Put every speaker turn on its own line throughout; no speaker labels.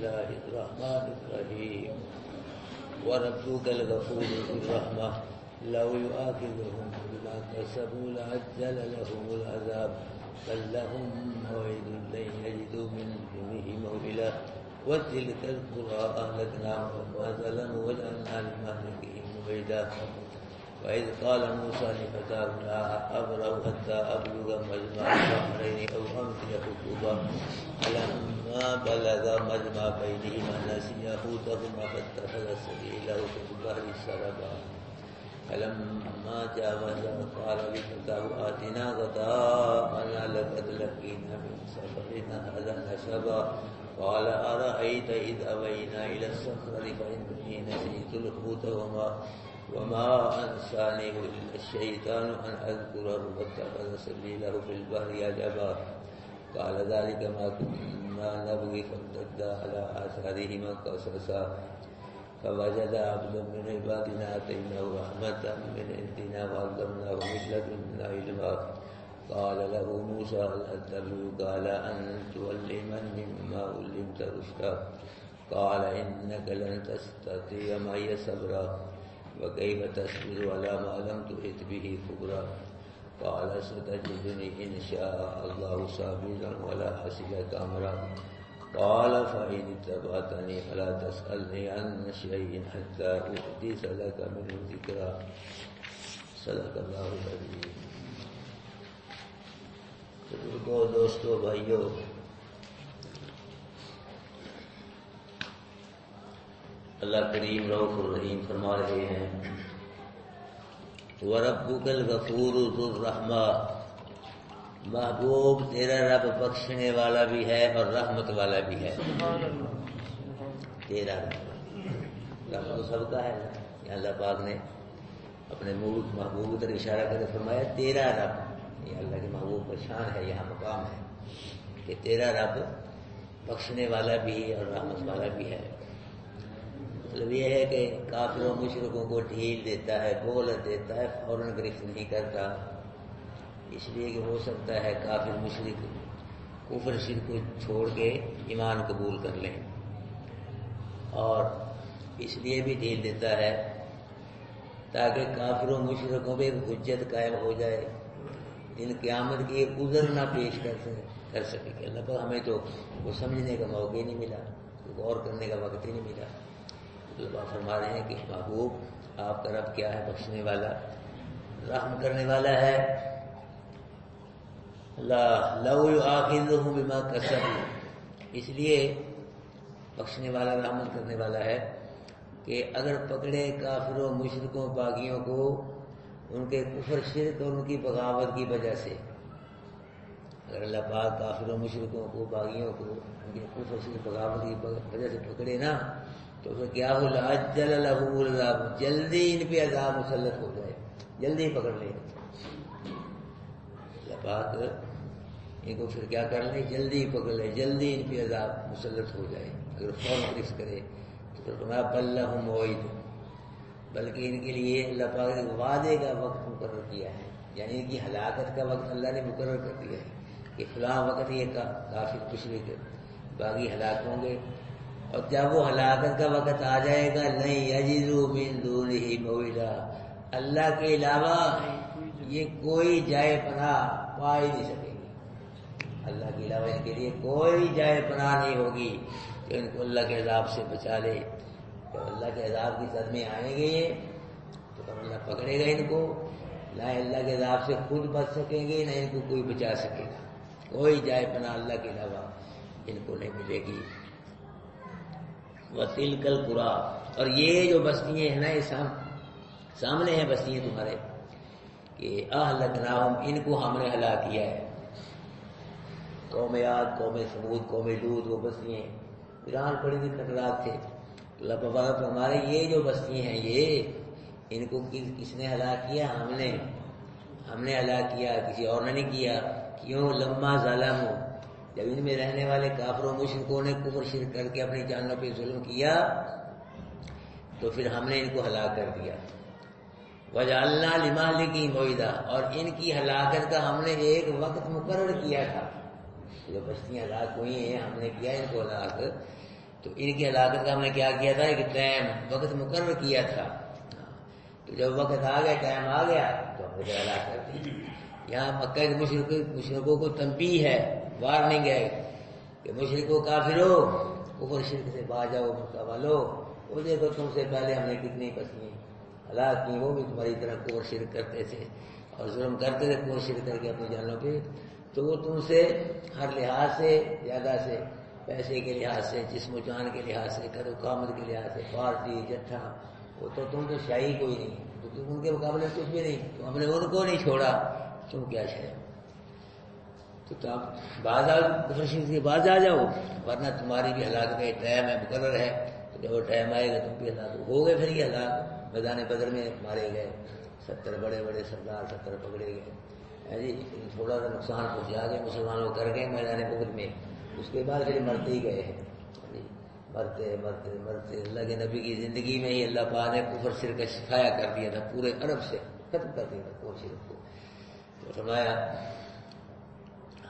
الله الرحمن الرحيم وربك الغفور ذو الرحمة لو يؤاخذهم بما كسبوا لعجل لهم العذاب بل لهم موعد لن يجدوا من دونه موئلا وتلك القرى أهلكناهم لما ظلموا وجعلنا لمهلكهم موعدا وإذ قال موسى لفتاه لا أبرح حتى أبلغ مجمع البحرين أو أمضي حقوبا فلما بلغ مجمع بينهما نسي حوتهما فاتخذ سبيله في البحر سربا فلما جاوزا قال لفتاه آتنا غداءنا لقد لقينا من سفرنا هذا نصبا قال أرأيت إذ أوينا إلى الصخرة فإني نسيت الحوت وما أنسانيه إلا الشيطان أن أذكره واتخذ سبيله في البحر عجبا قال ذلك ما كنا نبغي فارتدا على آثارهما قصصا فوجد عبدا من عبادنا آتيناه رحمة من عندنا وعلمناه من لدنا علما قال له موسى هل أدلك على أن تعلمني مما علمت رشدا قال إنك لن تستطيع معي صبرا وكيف تصبر على ما لم تحط به خبرا قال ستجدني إن شاء الله صابرا ولا أعصي أمرا قال فإن اتبعتني فلا تسألني عن شيء حتى أحدث لك منه ذكرا صدق اللہ العظیم. بزرگوں، دوستوں، بھائیوں، اللہ کریم رؤوف الرحیم فرما رہے ہیں وَرَبُّكَ الْغَفُورُ ذُو الرَّحْمَةِ، محبوب تیرا رب بخشنے والا بھی ہے اور رحمت والا بھی ہے. تیرا رب تو سب کا ہے. اللہ پاک نے اپنے محبوب کی طرف اشارہ کر فرمایا تیرا رب. یہ اللہ کے محبوب کا شان ہے، یہاں مقام ہے کہ تیرا رب بخشنے والا بھی اور رحمت والا بھی ہے. مطلب یہ ہے کہ کافروں مشرکوں کو ڈھیل دیتا ہے، مہلت دیتا ہے، فوراً گرفت نہیں کرتا، اس لیے کہ ہو سکتا ہے کافر مشرک کفر شرک کو چھوڑ کے ایمان قبول کر لیں، اور اس لیے بھی ڈھیل دیتا ہے تاکہ کافروں مشرکوں پہ ایک حجت قائم ہو جائے، دن قیامت کی ایک عذر نہ پیش کر سکے کہ اللہ پر ہمیں تو وہ سمجھنے کا موقع ہی نہیں ملا، غور کرنے کا وقت ہی نہیں ملا. اللہ فرما رہے ہیں کہ محبوب آپ کا رب کیا ہے؟ بخشنے والا، رحم کرنے والا ہے. اللہ لو یؤاخذہم بما کسبوا، اس لیے بخشنے والا، رحمت کرنے والا ہے کہ اگر پکڑے کافروں مشرکوں باغیوں کو ان کے کفر شرک اور ان کی بغاوت کی وجہ سے، اگر اللہ پاک کافروں مشرکوں کو باغیوں کو ان کے کفر شرک بغاوت کی وجہ سے پکڑے نا، تو اسے کیا ہو لعجل لهم العذاب، جلدی ان پہ عذاب مسلط ہو جائے، جلدی پکڑ لے. اللہ پاک ان کو پھر کیا کر لے؟ جلدی پکڑ لے، جلدی ان پہ عذاب مسلط ہو جائے. اگر فوراً گرفت کرے تو پھر فرمایا بل لهم موعد، بلکہ ان کے لیے اللہ پاک نے وعدے کا وقت مقرر کیا ہے، یعنی ان کی ہلاکت کا وقت اللہ نے مقرر کر دیا ہے کہ فلاں وقت یہ کافر مشرک باغی ہلاک ہوں گے، اور جب وہ ہلاکت کا وقت آ جائے گا لن یجدوا من دونہ موئلا، اللہ کے علاوہ یہ کوئی جائے پناہ پا ہی نہیں سکے گی. اللہ کے علاوہ ان کے لیے کوئی جائے پناہ نہیں ہوگی کہ ان کو اللہ کے عذاب سے بچا لے. جب اللہ کے عذاب کی زد میں آئیں گے یہ تو پھر اللہ پکڑے گا ان کو، نہ اللہ کے عذاب سے خود بچ سکیں گے نہ ان کو کوئی بچا سکے گا. کوئی جائے پناہ اللہ کے علاوہ ان کو نہیں ملے گی. وَتِلْكَ الْقُرَىٰ، اور یہ جو بستیاں ہیں نا، یہ سامنے ہیں بستیاں تمہارے کہ اہلکناہم، ان کو ہم نے ہلاک کیا ہے. قوم عاد، قوم ثمود، قوم لوط، وہ بستیاں ایران پڑی تھی، کٹرات تھے. اللہ پاک ہمارے یہ جو بستیاں ہیں یہ ان کو کس نے ہلاک کیا؟ ہم نے ہلاک کیا، کسی اور نے نہیں کیا. کیوں؟ لما ظلموا، جب ان میں رہنے والے کافروں مشرکوں نے کفر شرک کر کے اپنی جانوں پہ ظلم کیا تو پھر ہم نے ان کو ہلاک کر دیا. وجعلنا لمہلکہم موعدا، اور ان کی ہلاکت کا ہم نے ایک وقت مقرر کیا تھا. جو بستیاں ہلاک ہوئی ہیں ہم نے کیا ان کو ہلاک، تو تو ان کی ہلاکت کا ہم نے کیا کیا تھا؟ ایک ٹائم وقت مقرر کیا تھا، تو جب وقت آ گیا، ٹائم آ گیا تو ہم نے ہلاک کر دی۔ یہاں مکہ کے مشرکوں کو تنبیہ ہے، وارننگ ہے کہ مشرکو کافرو، کفر شرک سے باز آؤ مکہ والو، وہ دیکھو تم سے پہلے ہم نے کتنی قسمیں ہلاک کی، وہ بھی تمہاری طرح کفر شرک کرتے تھے اور ظلم کرتے تھے کفر شرک کر کے اپنی جانوں پہ، تو وہ تم سے ہر لحاظ سے زیادہ سے، پیسے کے لحاظ سے، جسم و جان کے لحاظ سے، قد و قامت کے لحاظ سے، پارٹی جٹھا، وہ تو تم تو شاہی کوئی نہیں، تو تم ان کے مقابلے میں کچھ بھی نہیں، تو ہم نے ان کو نہیں چھوڑا، تم کیا شے؟ تو تم باز سے باز آ جاؤ، ورنہ تمہاری بھی ہلاکت کا ٹائم ہے، مقرر ہے، تو جب وہ ٹائم آئے گا تم بھی ہلاک ہو گئے۔ پھر یہ ہلاک میدان بدر میں مارے گئے 70 بڑے بڑے سردار، 70 پکڑے گئے جی، تھوڑا سا نقصان پہنچا گئے مسلمانوں کر گئے میدان بدر میں، اس کے بعد پھر مرتے ہی گئے ہیں جی، مرتے مرتے مرتے اللہ کے نبی کی زندگی میں ہی اللہ پاک نے کفر شرک کا شفایا کر دیا تھا، پورے عرب سے ختم کر دیا تھا کفر شرک کو، تو فرمایا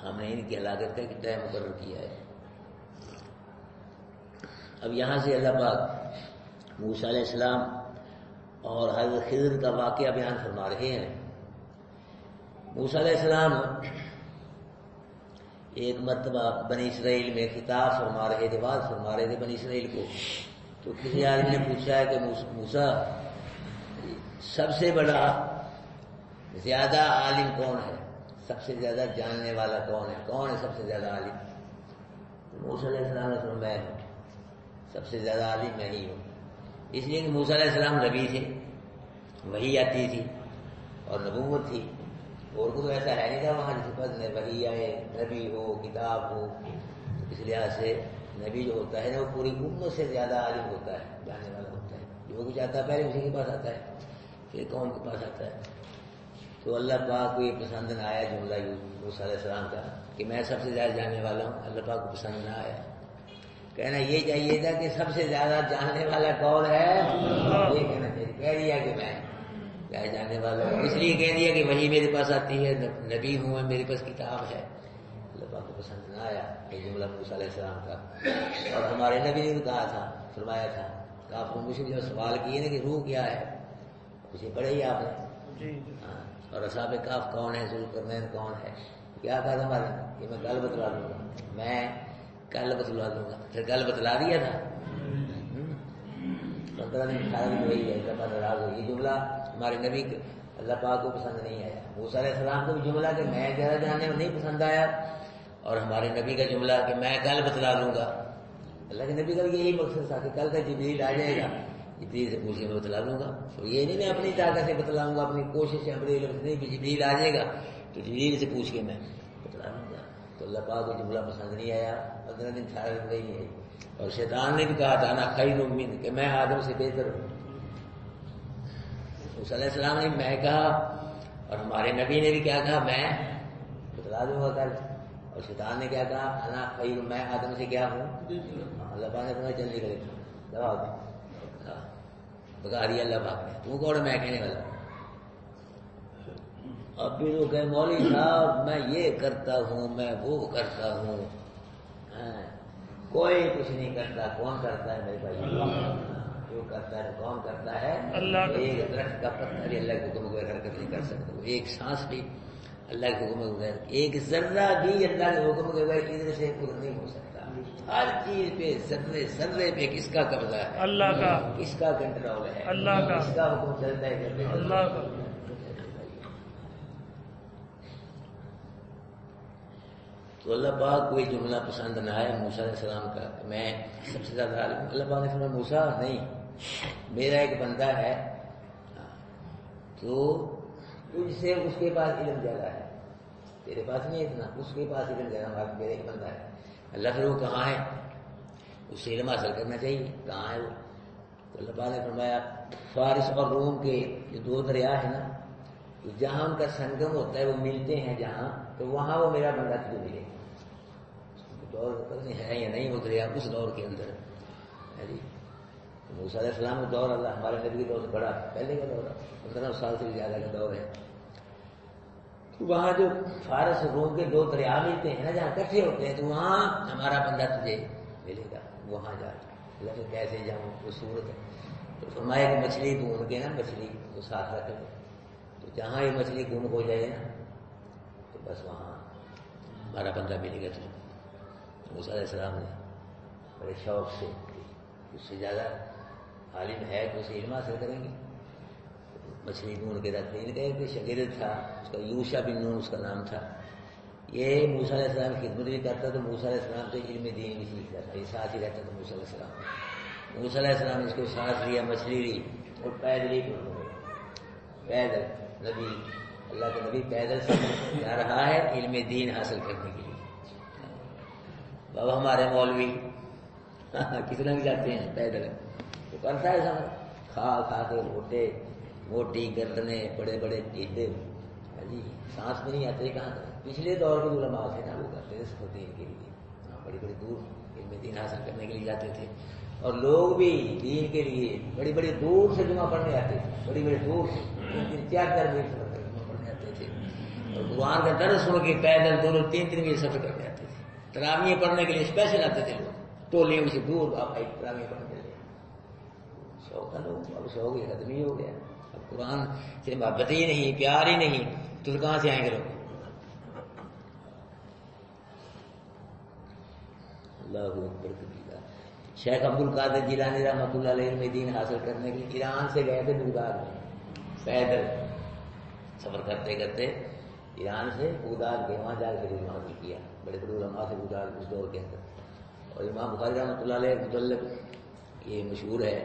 ہم نے ان کی ہلاکت کا ایک ٹائم مقرر کیا ہے۔ اب یہاں سے اللہ پاک موسیٰ علیہ السلام اور حضرت خضر کا واقعہ بیان فرما رہے ہیں۔ موسیٰ علیہ السلام ایک مرتبہ بنی اسرائیل میں خطاب فرما رہے تھے، بات فرما رہے تھے بنی اسرائیل کو، تو کسی آدمی نے پوچھا ہے کہ موسیٰ سب سے بڑا زیادہ عالم کون ہے، سب سے زیادہ جاننے والا کون ہے سب سے زیادہ عالم؟ موسیٰ علیہ السلام نے فرمایا میں ہوں، سب سے زیادہ عالم میں ہی ہوں، اس لیے کہ موسیٰ علیہ السلام نبی تھے، وحی آتی تھی اور نبوت تھی، اور کو تو ایسا ہے نہیں تھا وہاں جس کے پاس وحی آئے، نبی ہو، کتاب ہو، اس لحاظ سے نبی جو ہوتا ہے نا وہ پوری امت سے زیادہ عالم ہوتا ہے، جاننے والا ہوتا ہے، جو کچھ آتا ہے پہلے اسی کے پاس آتا ہے، پھر قوم کے پاس آتا ہے۔ تو اللہ پاک کو یہ پسند نہ آیا جملہ موسیٰ علیہ السلام کا کہ میں سب سے زیادہ جاننے والا ہوں، اللہ پاک کو پسند نہ آیا، کہنا یہ چاہیے تھا کہ سب سے زیادہ جاننے والا کون ہے، یہ کہنا چاہیے، کہہ دیا کہ میں کیا جاننے والا ہوں، اس لیے کہہ دیا کہ وہی میرے پاس آتی ہے، نبی ہوں، میرے پاس کتاب ہے، اللہ پاک کو پسند نہ آیا یہ جملہ موسیٰ علیہ السلام کا۔ اور ہمارے نبی نے بھی کہا تھا، فرمایا تھا، کافروں مجھ سے جو سوال کیے نا کہ روح کیا ہے، اسے پڑھے ہی آپ نے، اور اصحاب کہف کون ہے، ذوالقرنین کون ہے، کیا کہا تھا ہمارے کہ میں کل بتلا دوں گا، میں کل بتلا دوں گا، پھر کل بتلا دیا تھا، 15 دن 18 دن وہی ہے، کب ناراض ہو، یہ جملہ ہمارے نبی اللہ پاک کو پسند نہیں آیا۔ موسیٰ علیہ السلام کو بھی جملہ کہ میں زیادہ جاننے میں نہیں پسند آیا، اور ہمارے نبی کا جملہ کہ میں کل بتلا دوں گا، اللہ کے نبی کا بھی یہی مقصد تھا کہ کل تک جبریل آ جائے گا، جبریل سے پوچھ کے میں بتلا دوں گا، تو یہ نہیں میں اپنی طاقت سے بتلاؤں گا، اپنی کوشش سے، اپنے علم سے نہیں، جبریل آ جائے گا تو جبریل سے پوچھ کے میں بتلا دوں گا، تو اللہ پاک کو جملہ پسند نہیں آیا، 15 دن 18 دن نہیں ہے۔ اور شیطان نے بھی کہا تھا انا خیر من، کہ میں آدم سے بہتر ہوں، موسیٰ علیہ السلام نے میں کہا، اور ہمارے نبی نے بھی کیا کہا، میں بتلا دوں گا کل، اور شیطان نے کیا کہا، انا خیر، میں آدم سے کیا ہوں، اللہ پاک نے تمہیں چل نکلے دبا بگا دیا اللہ پاک نے، تو کون میں کہنے والا، اب بھی تو کہ مولوی صاحب میں یہ کرتا ہوں، میں وہ کرتا ہوں، کوئی کچھ نہیں کرتا، کون کرتا ہے میرے بھائی، جو کرتا ہے کون کرتا ہے اللہ، ایک درخت کا پتھر بھی اللہ کے حکم بغیر حرکت نہیں کر سکتا، ایک سانس بھی اللہ کے حکم بغیر، ایک ذرہ بھی اللہ کے حکم کے بغیر ادھر سے پورا نہیں ہو سکتا، ہر چیز پہ ذرے ذرے پہ کس کا قبضہ ہے، اللہ کا، کس کا کنٹرول ہے، اللہ کا، کس کا حکم چلتا ہے اللہ کا۔ تو اللہ پاک کو یہ جملہ پسند نہ آیا موسیٰ علیہ السلام کا، میں سب سے زیادہ عالم ہوں۔ اللہ پاک نے فرمایا موسیٰ نہیں، میرا ایک بندہ ہے تو تجھ سے اس کے پاس علم زیادہ ہے، تیرے پاس نہیں اتنا، اس کے پاس علم زیادہ، میرا ایک بندہ ہے۔ اللہ پھر وہ کہاں ہے، اس سے علم حاصل کرنا چاہیے، کہاں ہے وہ؟ تو اللہ پاک نے فرمایا فارس اور روم کے جو 2 دریا ہے نا، تو جہاں ان کا سنگم ہوتا ہے، وہ ملتے ہیں جہاں، تو وہاں وہ میرا بندہ تجھے ملے، دور ہے یا نہیں وہ دریا اس دور کے اندر ہے جی۔ موسیٰ علیہ السلام کا دور اللہ ہمارے نبی کے دور سے بڑا پہلے کا دور ہے، 15 سال سے زیادہ کا دور ہے، تو وہاں جو فارس روم کے 2 دریا ملتے ہیں نا، جہاں اکٹھے ہوتے ہیں، تو وہاں ہمارا بندہ تجھے ملے گا، وہاں جا اللہ کیسے جاؤں وہ صورت ہے. تو فرمایا کہ مچھلی ڈھونڈ کے نا مچھلی کو ساتھ رکھ لو، تو جہاں یہ مچھلی گم ہو جائے نا تو بس وہاں ہمارا بندہ ملے گا. تو موسیٰ علیہ السلام نے بڑے شوق سے، اس سے زیادہ عالم ہے تو اسے علم حاصل کریں گے، مچھلی ڈھونڈ کے رکھ دی. ان کا ایک شاگرد تھا، اس کا یوشع بن نون اس کا نام تھا. یہ موسیٰ علیہ السلام کی خدمت بھی کرتا تو موسیٰ علیہ السلام سے علم دین بھی سیکھتا تھا. یہ ساتھ ہی رہتا تھا موسیٰ علیہ السلام. موسیٰ علیہ السلام نے اس کو ساتھ لیا، مچھلی لی اور پیدل ہی پیدل نبی اللہ کے نبی پیدل سے جا رہا ہے علم دین حاصل کرنے کے لیے. بابا ہمارے مولوی کس طرح جاتے ہیں پیدل، تو کرتا ہے سب کھا کھا کے موٹے موٹی گردنیں، بڑے بڑے ٹیڈے، جی سانس میں نہیں آتے. کہاں پچھلے دور کے علماء تھے نا، وہ کرتے تھے سفر دین کے لیے، بڑی بڑی دور علم دین حاصل کرنے کے لیے جاتے تھے. اور لوگ بھی دین کے لیے بڑی بڑی دور سے جمعہ پڑھنے آتے تھے، بڑی بڑی دور سے 3-4 میل سفر کر جمعہ پڑھنے آتے تھے. اور قرآن کا درس سن کے پیدل 2-3 میل سفر کرنے آتے تھے. تراویح پڑھنے کے لیے اسپیشل آتے تھے لوگ، ٹولیوں سے دور آپ تراویح پڑھنے کے لیے. شوق تھا لوگ، اب شوق یہ ختم ہی ہو گیا. اب قرآن سے محبت ہی نہیں، پیار ہی نہیں، تو کہاں سے آئیں گے لوگ. اللہ اکبر کبیرہ. شیخ عبد القادر جیلانی رحمۃ اللہ علیہ میں دین حاصل کرنے کے لیے ایران سے گئے تھے بغداد میں، پیدل سفر کرتے کرتے ایران سے بغداد گئے، وہاں جا کے علم حاصل کیا. بڑے بڑے علماء سے بغداد اس دور کے اندر. اور امام بخاری رحمۃ اللہ علیہ متعلق یہ مشہور ہے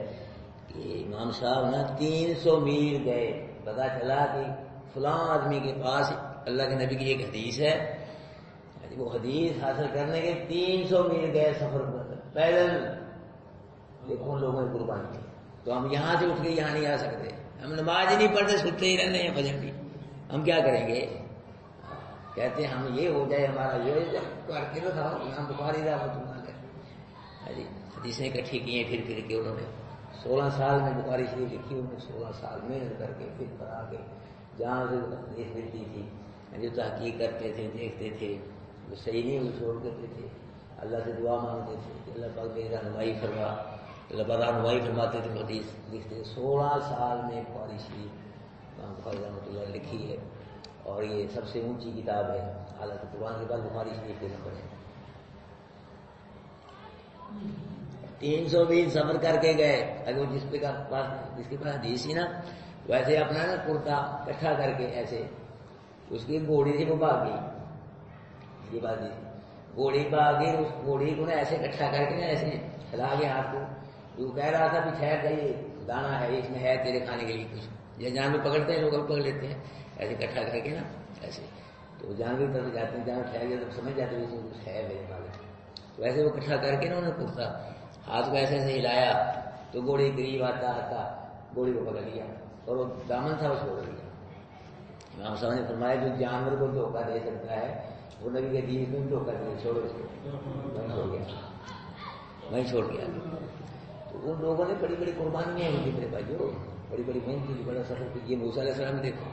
کہ امام صاحب نا 300 میل گئے. پتا چلا کہ فلاں آدمی کے پاس اللہ کے نبی کی ایک حدیث ہے، وہ حدیث حاصل کرنے کے 300 میل گئے سفر پیدل. دیکھو لوگوں نے قربانی کی. تو ہم یہاں سے اٹھ کے یہاں نہیں آ سکتے، ہم نماز ہی نہیں پڑھتے، سنتے ہی رہنے ہیں بھجن بھی. ہم کیا کریں گے؟ کہتے ہیں ہم یہ ہو جائے ہمارا یہ کرتے تو تھا. امام بخاری رحمۃ اللہ علیہ حدیثیں اکٹھی کی ہیں پھر کے انہوں نے 16 سال میں بخاری شریف لکھی. انہوں نے 16 سال محنت کر کے پھر کرا کے جہاں سے حدیث ملتی تھی جو تحقیق کرتے تھے، دیکھتے تھے وہ صحیح نہیں وہ چھوڑ دیتے تھے. اللہ سے دعا مانگتے تھے کہ اللہ پاک میری رہنمائی فرما. اللہ پاک رہنمائی فرماتے تھے، حدیث لکھتے. 16 سال میں بخاری شریف امام بخاری رحمۃ اللہ نے لکھی ہے. اور یہ سب سے اونچی کتاب ہے، حالانکہ قرآن کے بعد بخاری شریف کے نمبر ہے. 300 میل سفر کر کے گئے. اگر جس کے پاس حدیث ہی نا ویسے اپنا نا کرتا اکٹھا کر کے ایسے اس کی گھوڑی تھی وہ بھاگ گئی. یہ بات گھوڑی بھاگ گئی، اس گھوڑی کو نا ایسے اکٹھا کر کے نا ایسے کھلا کے ہاتھ کو، جو کہہ رہا تھا کہ ٹھہر جائیے دانا ہے اس میں ہے تیرے کھانے کے لیے کچھ. یہ جانور پکڑتے ہیں لوگ، اب پکڑ لیتے ہیں ایسے اکٹھا کر کے نا ایسے. تو جانور کی طرف جاتے ہیں، جانور ٹھہر گئے تو سمجھ جاتے ہیں اس میں کچھ ہے میرے والے. تو ایسے وہ اکٹھا کر کے نا انہوں نے کرتا ہاتھ کو ایسے ایسے ہلایا تو گھوڑے قریب آتا آتا گھوڑی کو پکڑ لیا اور وہ دامن تھا وہ چھوڑ دیا. امام صاحب نے فرمایا جو جانور کو دھوکہ دے سکتا ہے وہ نبی کے دین میں دھوکہ دے، چھوڑو اس کو. وہیں چھوڑ گیا. تو ان لوگوں نے بڑی بڑی قربانیاں ہیں میرے بھائی، جو بڑی بڑی محنت کی، بڑا سفر کی. یہ موسیٰ علیہ السلام دیکھو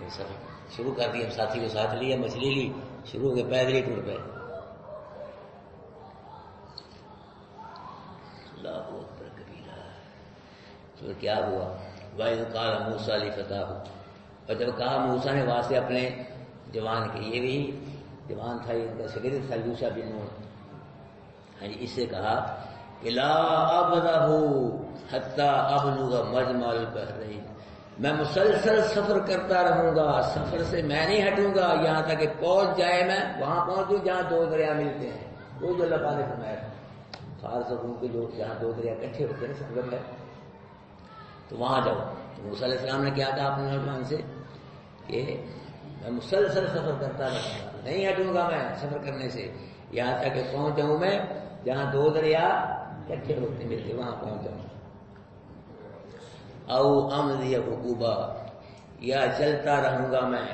یہ سفر شروع کر دیا، ساتھی کو ساتھ لیا، مچھلی لی، شروع ہو گئے پیدل ہی ٹور پہ. اللہ اکبر کبیرہ. تو کیا ہوا؟ وَإِذْ قَالَ مُوسَىٰ لِفَتَاهُ، اور جب کہا موسیٰ نے واسطے اپنے جوان کے، یہ بھی جوان تھا، ان کا شاگرد تھا یوشع بن نون. ہاں جی، اس سے کہا کہ لا ابرح حتی ابلغ مجمع البحرین، میں مسلسل سفر کرتا رہوں گا، سفر سے میں نہیں ہٹوں گا یہاں تک کہ پہنچ جائے، میں وہاں پہنچوں جہاں 2 دریا ملتے ہیں. وہ جو اللہ پاک نے فرمایا فارس اور روم کے جو جہاں 2 دریا اکٹھے ہوتے ہیں سنگم ہے، تو وہاں جاؤ. تو موسیٰ علیہ السلام نے کیا کہا اپنے نوجوان سے کہ میں مسلسل سفر کرتا رہوں گا، نہیں ہٹوں گا میں سفر کرنے سے یہاں تک کہ پہنچ جاؤں میں جہاں 2 دریا اکٹھے ہوتے ملتے، وہاں پہنچ جاؤں. او امضی حقوبہ، یا چلتا رہوں گا میں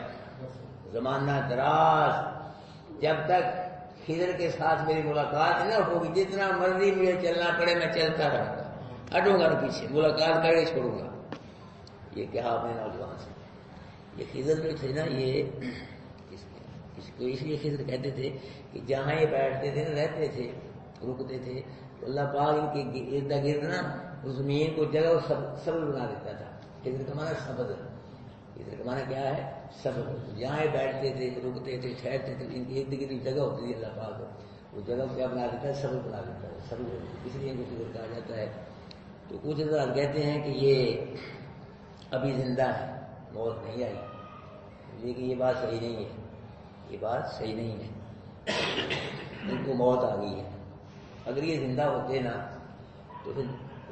زمانہ دراز جب تک خضر کے ساتھ میری ملاقات نہ ہوگی. جتنا مرضی مجھے چلنا پڑے میں چلتا رہوں گا، ہٹوں گا پیچھے، ملاقات کر کے چھوڑوں گا. یہ کہا میں نوجوان سے. یہ خضر جو تھے نا، یہ اس کو اس لیے خضر کہتے تھے کہ جہاں یہ بیٹھتے تھے نا رہتے تھے رکتے تھے تو اللہ پاک ان کے ارد گرد نا اس زمین کو جگہ سبز بنا دیتا تھا. خضر کا معنی سبز، خضر کا معنی کیا ہے؟ سبز. جہاں بیٹھتے تھے رکتے تھے ٹھہرتے تھے ان کے ارد گرد جگہ ہوتی تھی اللہ پاک وہ جگہ کیا بنا دیتا ہے؟ سبز بنا دیتا ہے. سبز اس لیے ان کو خضر کہا جاتا ہے. تو کچھ حضرات کہتے ہیں کہ یہ ابھی زندہ ہے، موت نہیں آئی، لیکن یہ بات صحیح نہیں ہے، یہ بات صحیح نہیں ہے. ان کو موت آ گئی ہے. اگر یہ زندہ ہوتے نا تو پھر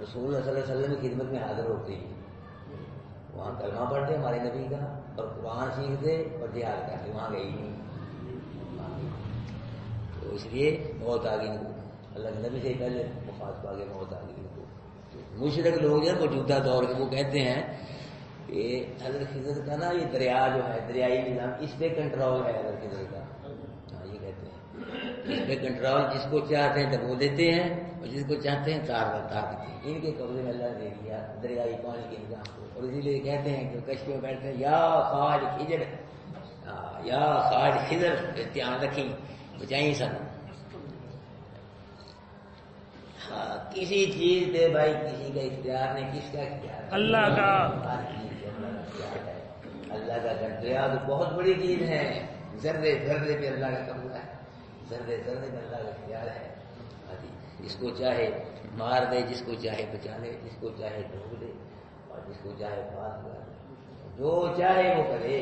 رسول اللہ صلی اللہ علیہ وسلم کی خدمت میں حاضر ہوتے ہیں، وہاں کلمہ پڑھتے ہمارے نبی کا اور قرآن سیکھتے اور جہاد کرتے. وہاں گئی نہیں، تو اس لیے موت آ گئی ان کو. اللہ کے نبی سے پہلے وفات پا کے موت آ گئی ان کو. مشرک لوگ جو ہے موجودہ دور کے وہ کہتے ہیں کہ حضرت خضر کا نا یہ دریا جو ہے دریائی نظام اس پہ کنٹرول ہے حضرت خضر کا. ہاں یہ کہتے ہیں اس پہ کنٹرول، جس کو چاہتے ہیں ڈبو دیتے ہیں اور جس کو چاہتے ہیں تار دیتے ہیں. ان کے قبضے میں اللہ نے دے دیا دریائی پانی کے نظام کو. اور اسی لیے کہتے ہیں کہ کشتی میں بیٹھتے ہیں یا خواج خضر، یا خواج خضر، دھیان رکھیں بچائیں سن. کسی چیز پہ بھائی کسی کا اختیار نہیں. کس کا اختیار؟ اللہ کا. اللہ کا دریا تو بہت بڑی چیز ہے. ذرے ذرے پہ اللہ کا قبضہ ہے، ذرے ذرے پہ اللہ کا اختیار ہے. جس کو چاہے مار دے، جس کو چاہے بچا لے، جس کو چاہے ڈوب دے اور جس کو چاہے پاس کر دے. جو چاہے وہ کرے،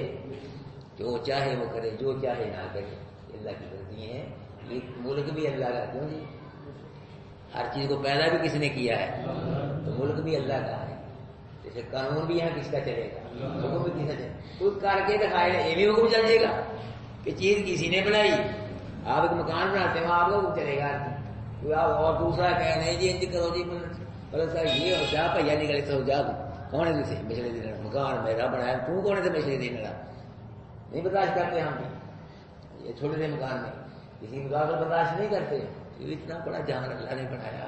جو چاہے وہ کرے، جو چاہے نہ کرے. اللہ کی مرضی ہے. یہ ملک بھی اللہ کا، کیوں جی؟ ہر چیز کو پیدا بھی کس نے کیا ہے تو ملک بھی اللہ کا ہے. جیسے قانون بھی یہاں کس کا چلے گا، حکم بھی کس کا چلے گا. خود کر کے دکھائے یہ بھی حکم چل جائے گا کہ چیز کسی نے بنائی. آپ ایک مکان بناتے ہیں وہاں آپ کا حکم چلے گا. اور دوسرا کہ نہیں جی انج کرو جی مطلب صاحب یہ ہو جا پہیا نکلے تو جا کون ہے تجھے مچھلی دینا؟ مکان میرا بنایا، تو کون ہے مچھلی دینا؟ نہیں برداشت کرتے ہم بھی. یہ چھوٹے سے مکان میں کسی مکان کو برداشت نہیں کرتے. یہ اتنا بڑا جانور اللہ نے بنایا،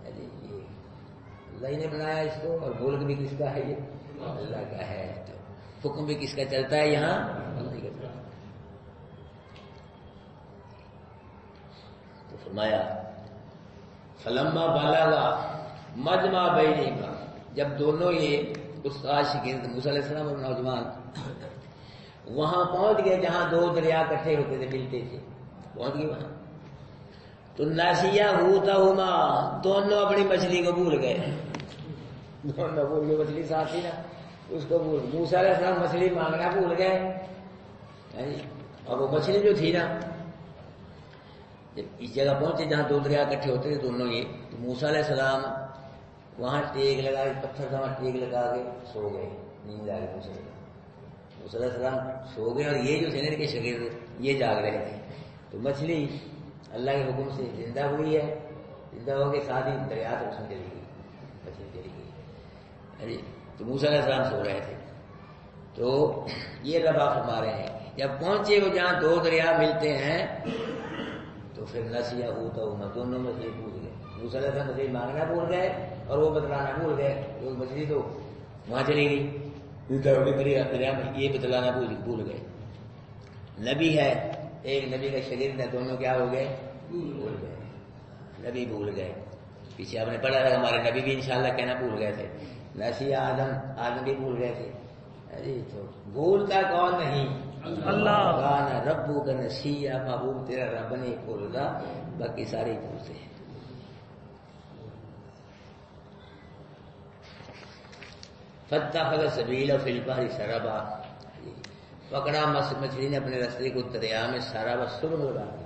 اللہ ہی نے بنایا اس کو. اور ملک بھی کس کا ہے؟ یہ اللہ کا ہے. تو حکم بھی کس کا چلتا ہے یہاں؟ اللہ کا. تو فرمایا فلما بلغا مجمع بینہما، جب دونوں یہ استاد شاگرد موسیٰ علیہ السلام اور نوجوان وہاں پہنچ گئے جہاں دو دریا اکٹھے ہوتے تھے، ملتے تھے، پہنچ گئے وہاں. تو ناسیہ حوتہما، دونوں اپنی مچھلی کو بھول گئے. دونوں بھول گئے، مچھلی ساتھ تھی نا اس کو بھول. موسیٰ علیہ السلام مچھلی مانگنا بھول گئے. اور وہ مچھلی جو تھی نا جب اس جگہ پہنچے جہاں دو دریا اکٹھے ہوتے تھے دونوں یہ، تو موسیٰ علیہ السلام وہاں ٹیک لگا کے پتھر تھا وہاں ٹیک لگا کے سو گئے. نیند آ گئی موسیٰ علیہ السلام سو گئے اور یہ جو تھے نا ان کے شاگرد یہ جاگ رہے تھے. تو مچھلی اللہ کے حکم سے زندہ ہوئی ہے. زندہ ہو کے ساتھ ہی دریا تو اس میں چلی گئی، مچھلی چلی گئی. تو موسیٰ علیہ السلام سو رہے تھے. تو یہ ربا فرما رہے ہیں جب پہنچے وہ جہاں دو دریا ملتے ہیں تو پھر نسیہ حوتہما، دونوں مچھلی بھول گئے. موسیٰ علیہ السلام مچھلی مانگنا بھول گئے اور وہ بتلانا بھول گئے. وہ مچھلی تو وہاں چلی گئی دریا میں، یہ بتلانا بھول گئے. نبی ہے، ایک نبی کا شاگرد ہے، دونوں کیا ہو گئے؟ بھول گئے. نبی بھول گئے. پیچھے آپ نے پڑھا تھا ہمارے نبی بھی انشاءاللہ کہنا بھول گئے تھے. نسیہ آدم بھی بھول گئے تھے. تو بھولتا کون نہیں؟ اللہ. کان ربک نسیہ، محبوب تیرا رب نہیں بھولتا، باقی سارے ہی بھولتے ہیں. فاتخذ سبیلہ فی البحر سربا، پکڑا مچھلی نے اپنے راستے کو دریا میں سربا، سرنگ لگا کے.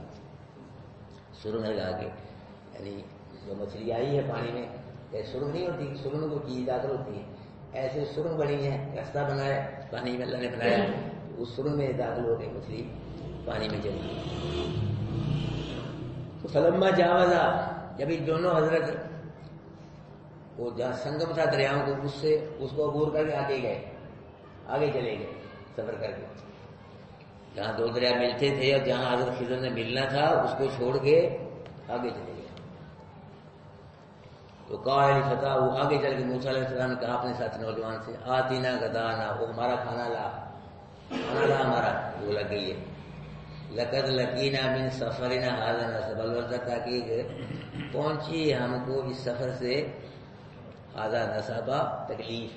سرنگ لگا کے یعنی جو مچھلی آئی ہے پانی میں، سرنگ نہیں ہوتی، سرنگ کو کی داخل ہوتی ہے، ایسے سرنگ بنی ہے، راستہ بنایا پانی میں اللہ نے بنایا. اس سرنگ میں داخل ہو گئی مچھلی، پانی میں چلی گئی. تو فلما جاوزا، جب یہ دونوں حضرت وہ جہاں سنگم تھا دریاؤں کو اس کو عبور کر کے آگے گئے، آگے چلے گئے سفر کر کے. جہاں دو دریا ملتے تھے اور جہاں حضرت خضر نے ملنا تھا اس کو چھوڑ کے آگے چلے گئے. تو قال فتح، وہ آگے چل کے موسیٰ علیہ السلام نے کہا اپنے ساتھ نوجوان سے، آتینا غدانا، وہ ہمارا کھانا لا، کھانا لا ہمارا. وہ لگ گئی ہے لقد لقینا من سفرنا ھذا نصب، البتہ تحقیق پہنچی ہم کو اس سفر سے ھذا نصب تکلیف،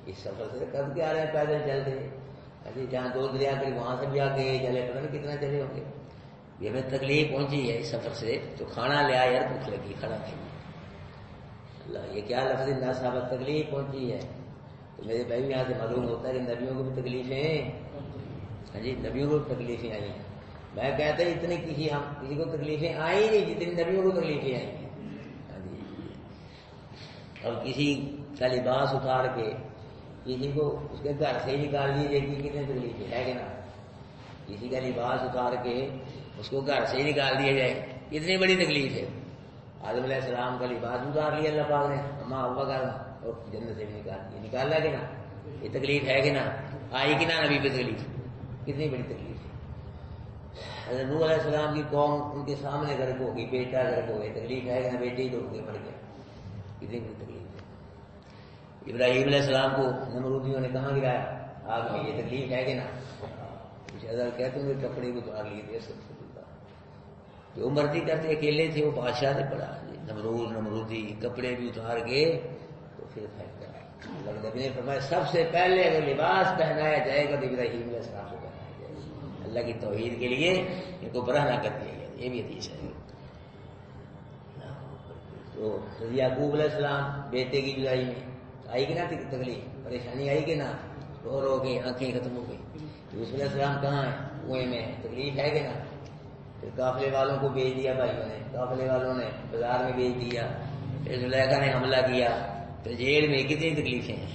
اس سفر سے کب کے آ رہے ہیں پیدل چلتے، ابھی جہاں 2 دریا کے وہاں سے بھی آ کے چلے، پتہ نہیں کتنا چلے ہوں گے، یہ ہمیں تکلیف پہنچی ہے اس سفر سے تو کھانا لے آئے، یار بھوک لگی کھانا کھائیے۔ اللہ یہ کیا لفظ نصب، تکلیف پہنچی ہے۔ تو میرے بھائی یہاں سے معلوم ہوتا ہے کہ نبیوں کو بھی تکلیفیں، ہاں جی نبیوں کو بھی تکلیفیں آئی ہیں۔ میں کہتا ہوں اتنی کسی کو تکلیفیں آئی نہیں جتنی نبیوں کو تکلیفیں آئی ہیں، ہاں جی۔ اور کسی کا لباس اتار کے کسی کو اس کے گھر سے ہی نکال دیجیے کہ کتنی تکلیفیں ہے کہ نا، کسی کا لباس اتار کے اس کو گھر سے ہی نکال دیا جائے، اتنی بڑی تکلیف ہے۔ آدم علیہ السلام کا لباس اتار لیا اللہ پاک نے، اماں ابا کا، اور جنت سے بھی نکال دیا، نکالا کہ نا، یہ تکلیف ہے کہ نا، آئی کہ نا نبی پہ تکلیف، کتنی بڑی تکلیف ہے۔ حضرت نوح علیہ السلام کی قوم ان کے سامنے غرق ہو گئی، بیٹا غرق ہو گئے، تکلیف ہے کہ نا، بیٹے ہی ڈوب کے مر گیا، کتنی بڑی تکلیف ہے۔ ابراہیم علیہ السلام کو نمرودیوں نے کہاں گرایا؟ آگ میں، یہ تکلیف ہے کہ نا۔ حضرت کہتے ہیں کپڑے کو اتار لیے تھے، جو مرضی کرتے اکیلے تھے، وہ بادشاہ سے بڑا نمرودی کپڑے بھی اتار کے تو پھر پھینک کر اللہ نبی نے فرمایا سب سے پہلے اگر لباس پہنایا جائے گا تو ابراہیم علیہ السلام کو پہنایا جائے گا، اللہ کی توحید کے لیے ان کو برہنہ کر دیا گیا، یہ بھی حدیث ہے۔ تو یعقوب علیہ السلام بیٹے کی جدائی میں آئی کہ نا تکلیف، پریشانی آئی کہ نا، رو کے آنکھیں ختم ہو گئی۔ یوسف علیہ السلام کہاں ہیں؟ کنویں میں، تکلیف ہے کہ نا۔ پھر قافلے والوں کو بھیج دیا بھائیوں نے، قافلے والوں نے بازار میں بھیج دیا، پھر زلیخا نے حملہ کیا، پھر جیل میں، کتنی تکلیفیں ہیں۔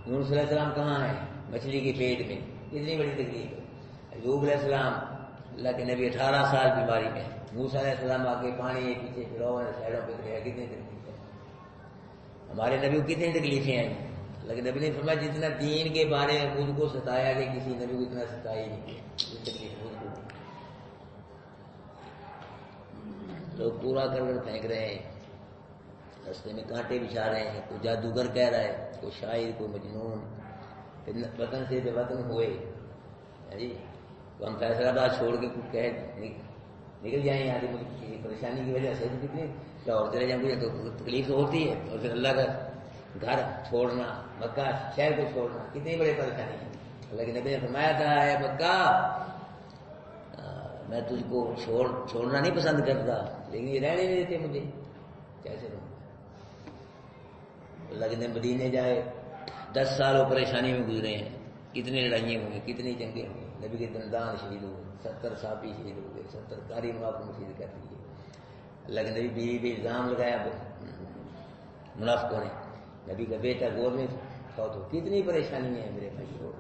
یونس علیہ السلام کہاں ہیں؟ مچھلی کے پیٹ میں، کتنی بڑی تکلیف ہے۔ ایوب علیہ السلام اللہ کے نبی 18 سال بیماری میں، موسیٰ علیہ السلام آگے پانی پیچھے فرعون سائڈوں پہ گیا، کتنی تکلیف ہے۔ ہمارے نبی کو کتنی تکلیفیں آئی، اللہ کے نبی نے فرمایا جتنا دین کے بارے میں مجھ کو ستایا کہ کسی نبی کو اتنا ستایا نہیں، لوگ پورا کر کر پھینک رہے ہیں، رستے میں کانٹے بچھا رہے ہیں، کوئی جادوگر کہہ رہا ہے، کوئی شاعر، کوئی مجنون، پھر وطن سے بے وطن ہوئے جی، تو ہم فیصل آباد چھوڑ کے کچھ نکل جائیں یہاں سے، کسی پریشانی کی وجہ سے تو کتنی لاہور چلے جائیں، تو تکلیف تو ہوتی ہے، اور پھر اللہ کا گھر چھوڑنا، مکہ شہر کو چھوڑنا، کتنی بڑی پریشانی ہے۔ اللہ کے نبی نے فرمایا تھا ہے مکہ میں تجھ کو چھوڑنا نہیں پسند کرتا، لیکن یہ رہنے نہیں دیتے مجھے، کیسے رہوں؟ اللہ کے نبی مدینے جائے، 10 سال وہ پریشانی میں گزرے ہیں، کتنی لڑائیاں ہوئی، کتنی جنگیں ہوئی، نبی کے دندان شہید ہوئے، 70 صحابی شہید ہو گئے، 70 قاری منافق شہید کر دیے۔ اللہ کے نبی بیوی پہ الزام لگایا منافقوں نے، نبی کا بیٹا گور میں فوت ہو، کتنی پریشانی ہے میرے بھائی،